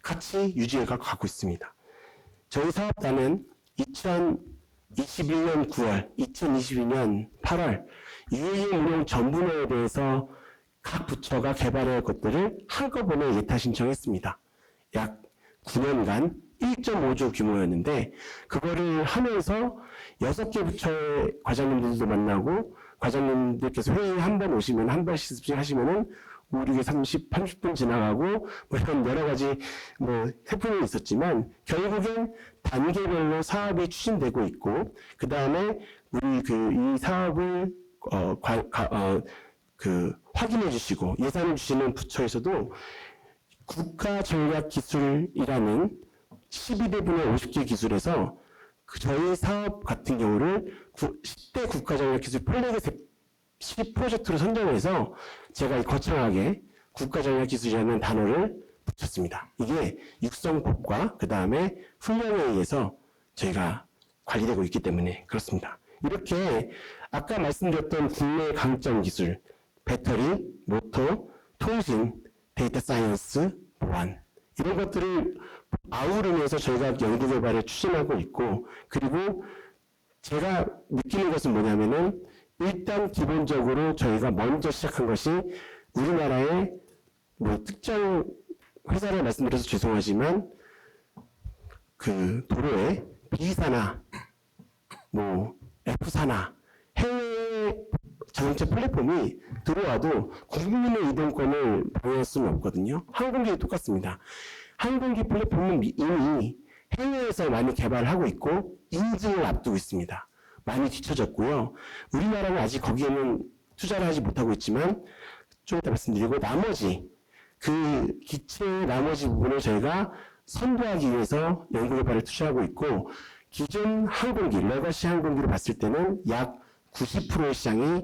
S5: 같이 유지해 가고 있습니다. 저희 사업단은 2021년 9월, 2022년 8월 UAM 운영 전분야에 대해서 각 부처가 개발할 것들을 한꺼번에 예타 신청했습니다. 약 9년간 1.5조 규모였는데 그거를 하면서 6개 부처의 과장님들도 만나고 과장님들께서 회의 한 번 오시면 한 번씩 하시면은 5, 6에 30분 지나가고 뭐 이런 여러 가지 뭐 해프닝이 있었지만 결국엔 단계별로 사업이 추진되고 있고 그 다음에 우리 이 사업을 확인해 주시고 예산을 주시는 부처에서도 국가전략기술이라는 12대분의 50개 기술에서 저희 사업 같은 경우를 10대 국가전략기술 플래그십 프로젝트로 선정해서 제가 거창하게 국가전략기술이라는 단어를 붙였습니다. 이게 육성법과 그 다음에 훈련에 의해서 저희가 관리되고 있기 때문에 그렇습니다. 이렇게 아까 말씀드렸던 국내 강점 기술, 배터리, 모터, 통신, 데이터 사이언스, 보안 이런 것들을 아우르면서 저희가 연구개발을 추진하고 있고 그리고 제가 느끼는 것은 뭐냐면은 일단 기본적으로 저희가 먼저 시작한 것이 우리나라의 뭐 특정 회사를 말씀드려서 죄송하지만 그 도로에 B사나 뭐 F사나 해외 자동차 플랫폼이 들어와도 국민의 이동권을 방해할 수는 없거든요. 항공기도 똑같습니다. 항공기 플랫폼은 이미 해외에서 많이 개발하고 있고 인증을 앞두고 있습니다. 많이 뒤처졌고요. 우리나라는 아직 거기에는 투자를 하지 못하고 있지만 좀 이따 말씀드리고 나머지 그 기체의 나머지 부분을 저희가 선도하기 위해서 연구개발을 투자하고 있고 기존 항공기, 레거시 항공기로 봤을 때는 약 90%의 시장이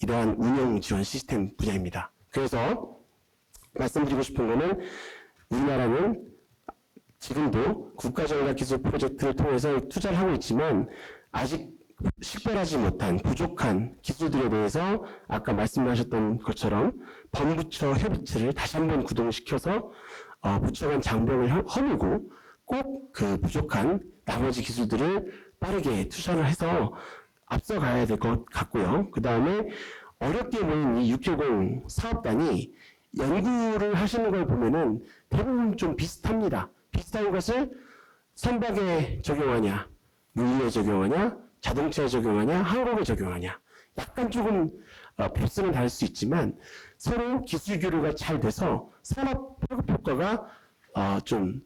S5: 이러한 운영 지원 시스템 분야입니다. 그래서 말씀드리고 싶은 거는 우리나라는 지금도 국가전략기술 프로젝트를 통해서 투자를 하고 있지만 아직 식별하지 못한 부족한 기술들에 대해서 아까 말씀하셨던 것처럼 범부처 협의체를 다시 한번 구동시켜서 부처 간 장벽을 허물고 꼭 그 부족한 나머지 기술들을 빠르게 투자를 해서 앞서가야 될 것 같고요. 그 다음에 어렵게 보이는 이 6개공 사업단이 연구를 하시는 걸 보면은 대부분 좀 비슷합니다. 비슷한 것을 선박에 적용하냐, 물리에 적용하냐, 자동차에 적용하냐, 항공에 적용하냐. 약간 조금 뎁스는 다를 수 있지만 서로 기술 교류가 잘 돼서 산업 파급 효과가 좀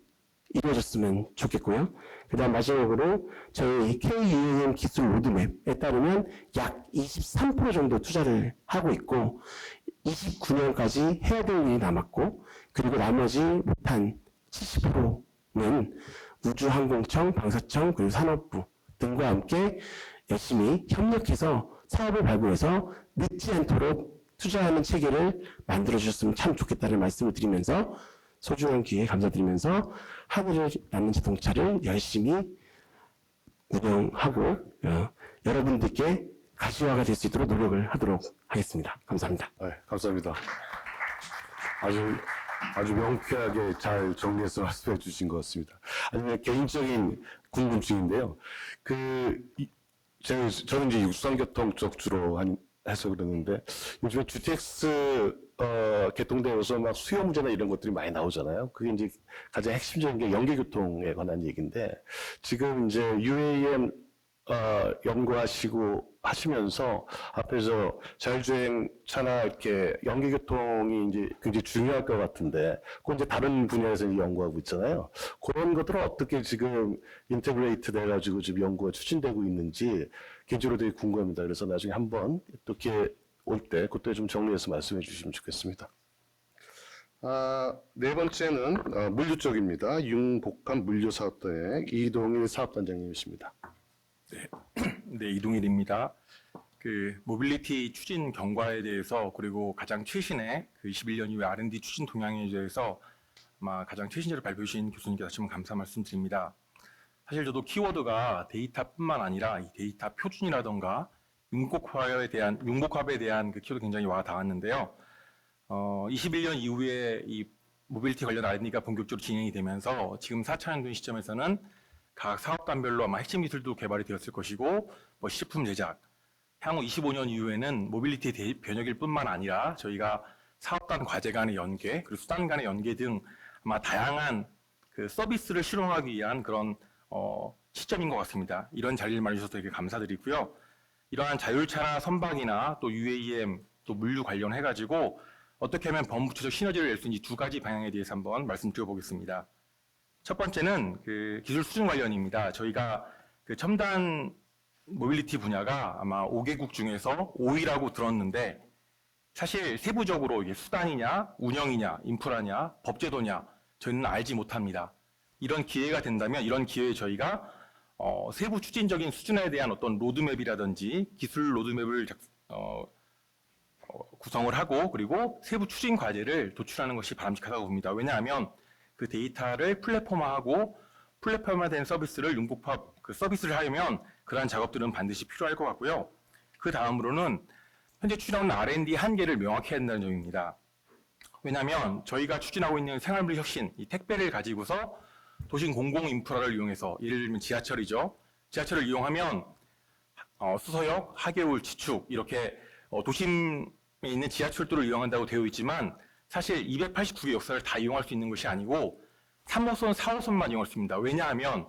S5: 이루어졌으면 좋겠고요. 그 다음 마지막으로 저희 KUAM 기술 로드맵에 따르면 약 23% 정도 투자를 하고 있고 29년까지 해야 될 일이 남았고 그리고 나머지 못한 70%는 우주항공청, 방사청, 그리고 산업부 등과 함께 열심히 협력해서 사업을 발굴해서 늦지 않도록 투자하는 체계를 만들어 주셨으면 참 좋겠다는 말씀을 드리면서 소중한 기회에 감사드리면서 하늘을 나는 자동차를 열심히 운영하고 여러분들께 가시화가 될 수 있도록 노력을 하도록 하겠습니다. 감사합니다.
S2: 네, 감사합니다. 아주 명쾌하게 잘 정리해서 말씀해 주신 것 같습니다. 아니면 개인적인 궁금증인데요. 저는 이제 육상교통 쪽 주로 해서 그러는데 요즘에 GTX 개통되어서 막 수요 문제나 이런 것들이 많이 나오잖아요. 그게 이제 가장 핵심적인 게 연계교통에 관한 얘기인데 지금 이제 UAM 연구하시면서 앞에서 자율주행 차나 이렇게 연계교통이 이제 굉장히 중요할 것 같은데 그건 이제 다른 분야에서 연구하고 있잖아요. 그런 것들은 어떻게 지금 인테그레이트 돼가지고 지금 연구가 추진되고 있는지 개인적으로 되게 궁금합니다. 그래서 나중에 한번 이렇게 올 때 그때 좀 정리해서 말씀해 주시면 좋겠습니다. 네 번째는 물류 쪽입니다. 융복합 물류사업단의 이동일 사업단장님이십니다.
S6: 네, 이동일입니다. 모빌리티 추진 경과에 대해서 그리고 가장 최신의 21년 이후 R&D 추진 동향에 대해서 아마 가장 최신적으로 발표해 주신 교수님께 다시 한번 감사 말씀드립니다. 사실 저도 키워드가 데이터뿐만 아니라 이 데이터 표준이라던가 융복합에 대한 그 키워드 굉장히 와 닿았는데요. 21년 이후에 이 모빌리티 관련 R&D가 본격적으로 진행이 되면서 지금 4차년 시점에서는 각 사업단별로 아마 핵심 기술도 개발이 되었을 것이고 시제품 제작, 향후 25년 이후에는 모빌리티 변혁일 뿐만 아니라 저희가 사업단 과제 간의 연계, 그리고 수단 간의 연계 등 아마 다양한 그 서비스를 실용하기 위한 그런 시점인 것 같습니다. 이런 자리를 마련해 주셔서 되게 감사드리고요. 이러한 자율차나 선박이나 또 UAM 또 물류 관련해가지고 어떻게 하면 범부처적 시너지를 낼 수 있는지 두 가지 방향에 대해서 한번 말씀드려보겠습니다. 첫 번째는 그 기술 수준 관련입니다. 저희가 그 첨단 모빌리티 분야가 아마 5개국 중에서 5위라고 들었는데 사실 세부적으로 이게 수단이냐, 운영이냐, 인프라냐, 법제도냐 저희는 알지 못합니다. 이런 기회가 된다면 이런 기회에 저희가 세부 추진적인 수준에 대한 어떤 로드맵이라든지 기술 로드맵을 구성을 하고 그리고 세부 추진 과제를 도출하는 것이 바람직하다고 봅니다. 왜냐하면 그 데이터를 플랫폼화하고 플랫폼화된 서비스를 융복합 그 서비스를 하려면 그러한 작업들은 반드시 필요할 것 같고요. 그 다음으로는 현재 추진하는 R&D 한계를 명확히 해야 된다는 점입니다. 왜냐하면 저희가 추진하고 있는 생활물 혁신, 이 택배를 가지고서 도심 공공 인프라를 이용해서 예를 들면 지하철이죠. 지하철을 이용하면 수서역, 하계울, 지축 이렇게 도심에 있는 지하철도를 이용한다고 되어 있지만 사실 289개 역사를 다 이용할 수 있는 것이 아니고 3호선, 4호선만 이용할 수 있습니다. 왜냐하면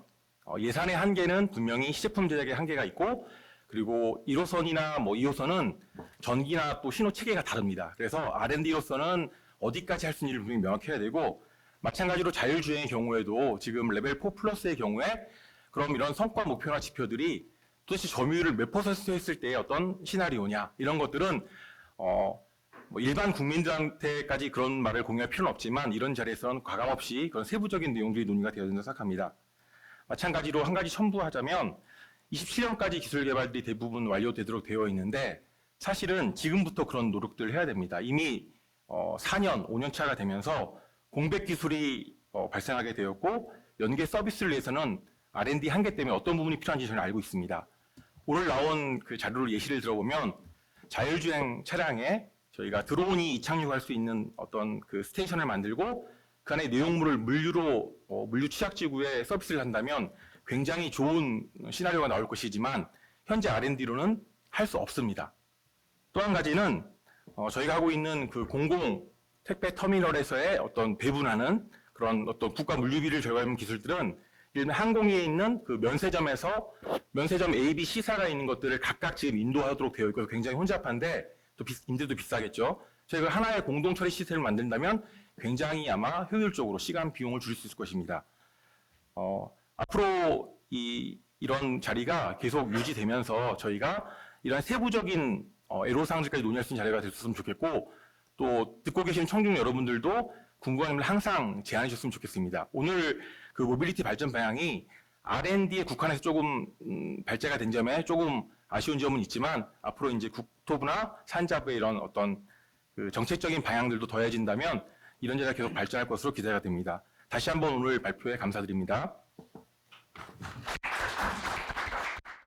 S6: 예산의 한계는 분명히 시제품 제작의 한계가 있고 그리고 1호선이나 뭐 2호선은 전기나 또 신호 체계가 다릅니다. 그래서 R&D로서는 어디까지 할 수 있는지를 분명히 명확해야 되고 마찬가지로 자율주행의 경우에도 지금 레벨 4 플러스의 경우에 그럼 이런 성과 목표나 지표들이 도대체 점유율을 몇 퍼센트 했을 때 어떤 시나리오냐 이런 것들은 뭐 일반 국민들한테까지 그런 말을 공유할 필요는 없지만 이런 자리에서는 과감없이 그런 세부적인 내용들이 논의가 되어야 된다고 생각합니다. 마찬가지로 한 가지 첨부하자면 27년까지 기술 개발들이 대부분 완료되도록 되어 있는데 사실은 지금부터 그런 노력들을 해야 됩니다. 이미 4년, 5년 차가 되면서 공백 기술이 발생하게 되었고 연계 서비스를 위해서는 R&D 한계 때문에 어떤 부분이 필요한지 저는 알고 있습니다. 오늘 나온 그 자료를 예시를 들어보면 자율주행 차량에 저희가 드론이 이착륙할 수 있는 어떤 그 스테이션을 만들고 그 안에 내용물을 물류로 물류 취약지구에 서비스를 한다면 굉장히 좋은 시나리오가 나올 것이지만 현재 R&D로는 할 수 없습니다. 또 한 가지는 저희가 하고 있는 그 공공 택배 터미널에서의 어떤 배분하는 그런 어떤 국가 물류비를 절감하는 기술들은 예를 들면 항공위에 있는 그 면세점에서 면세점 A, B, C사가 있는 것들을 각각 지금 인도하도록 되어 있고 굉장히 혼잡한데 또 임대도 비싸겠죠. 저희가 하나의 공동 처리 시스템을 만든다면 굉장히 아마 효율적으로 시간 비용을 줄일 수 있을 것입니다. 앞으로 이런 자리가 계속 유지되면서 저희가 이런 세부적인 애로사항들까지 논의할 수 있는 자리가 됐으면 좋겠고 또 듣고 계신 청중 여러분들도 궁금한 점을 항상 제안해 주셨으면 좋겠습니다. 오늘 그 모빌리티 발전 방향이 R&D에 국한해서 조금 발제가 된 점에 조금 아쉬운 점은 있지만 앞으로 이제 국토부나 산자부의 이런 어떤 그 정책적인 방향들도 더해진다면 이런 자리가 계속 발전할 것으로 기대가 됩니다. 다시 한번 오늘 발표에 감사드립니다.